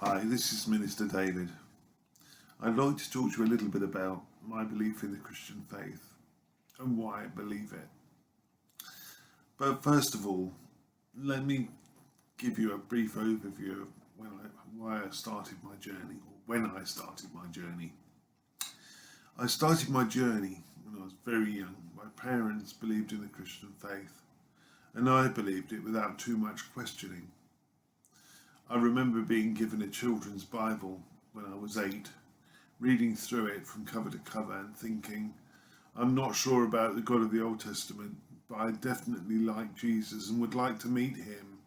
Hi, this is Minister David. I'd like to talk to you a little bit about my belief in the Christian faith and why I believe it. But first of all, let me give you a brief overview of why I started my journey, or when I started my journey. I started my journey when I was very young. My parents believed in the Christian faith, and I believed it without too much questioning. I remember being given a children's Bible when I was 8, reading through it from cover to cover and thinking, I'm not sure about the God of the Old Testament, but I definitely like Jesus and would like to meet him.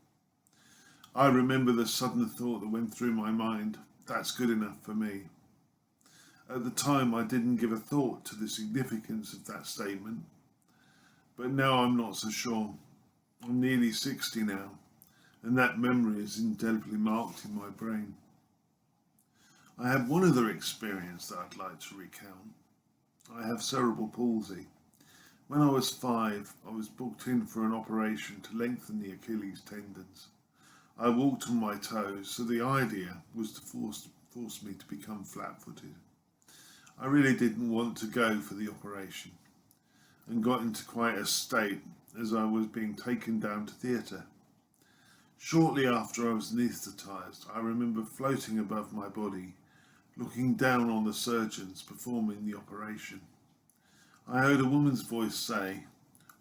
I remember the sudden thought that went through my mind, that's good enough for me. At the time I didn't give a thought to the significance of that statement, but now I'm not so sure. I'm nearly 60 now, and that memory is indelibly marked in my brain. I have one other experience that I'd like to recount. I have cerebral palsy. When I was 5, I was booked in for an operation to lengthen the Achilles tendons. I walked on my toes, so the idea was to force me to become flat-footed. I really didn't want to go for the operation, and got into quite a state as I was being taken down to theatre. Shortly after I was anaesthetised, I remember floating above my body, looking down on the surgeons performing the operation. I heard a woman's voice say,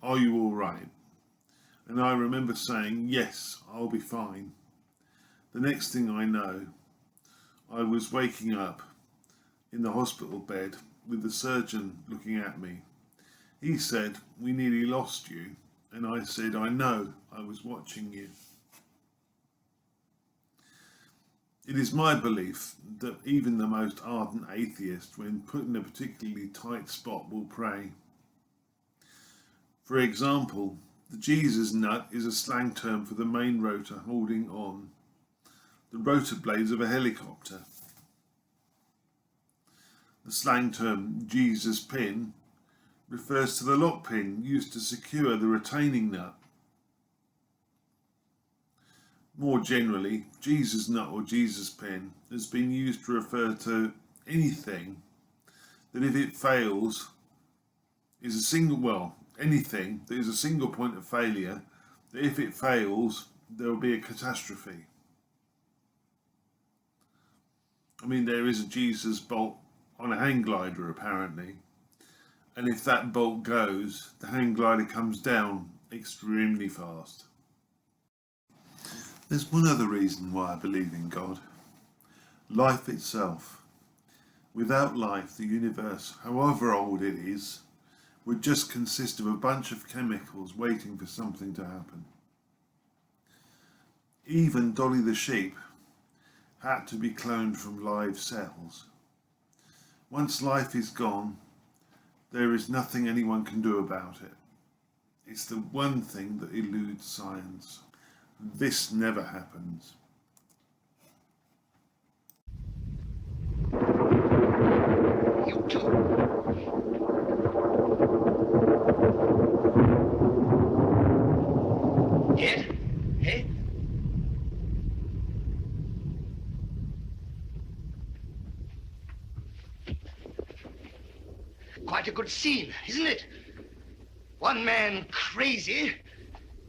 "Are you all right?" And I remember saying, "Yes, I'll be fine." The next thing I know, I was waking up in the hospital bed with the surgeon looking at me. He said, "We nearly lost you." And I said, "I know, I was watching you." It is my belief that even the most ardent atheist, when put in a particularly tight spot, will pray. For example, the Jesus nut is a slang term for the main rotor holding on the rotor blades of a helicopter. The slang term Jesus pin refers to the lock pin used to secure the retaining nut. More generally, Jesus nut or Jesus pin has been used to refer to anything that if it fails anything that is a single point of failure, that if it fails, there will be a catastrophe. I mean, there is a Jesus bolt on a hang glider apparently, and if that bolt goes, the hang glider comes down extremely fast. There's one other reason why I believe in God. Life itself. Without life, the universe, however old it is, would just consist of a bunch of chemicals waiting for something to happen. Even Dolly the sheep had to be cloned from live cells. Once life is gone, there is nothing anyone can do about it. It's the one thing that eludes science. This never happens. You too. Yes? Eh? Quite a good scene, isn't it? One man crazy,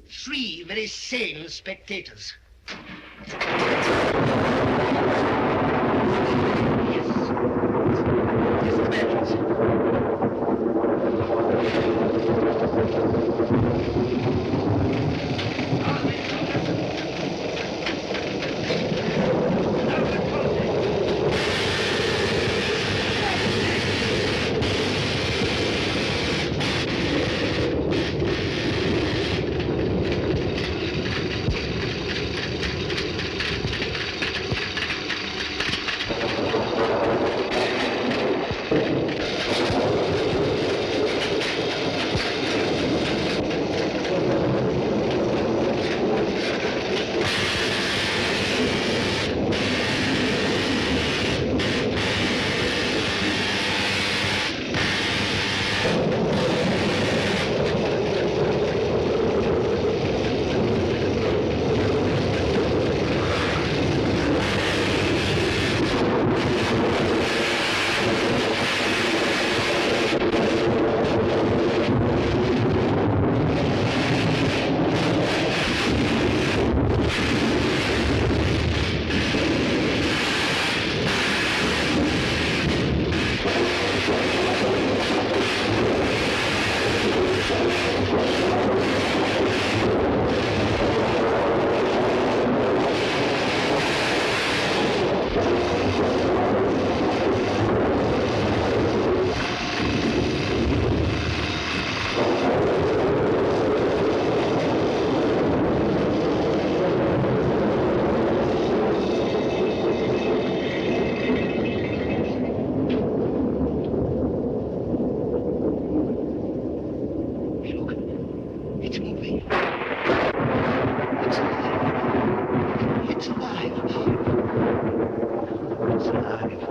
3 very sane spectators. Yes. Yes, the matches.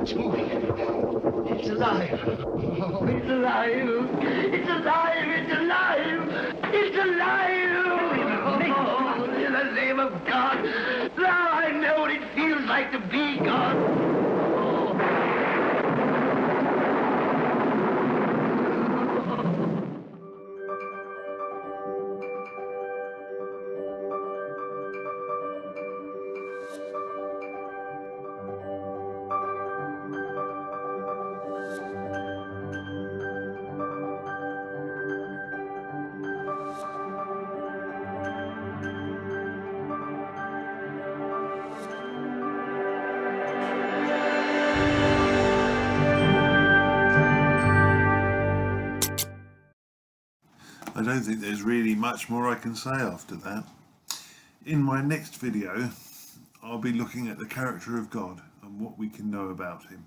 It's moving. It's alive. Oh, it's alive. It's alive. It's alive. It's alive. Oh, in the name of God. Now I know what it feels like to be God. Oh. I don't think there's really much more I can say after that. In my next video, I'll be looking at the character of God and what we can know about him.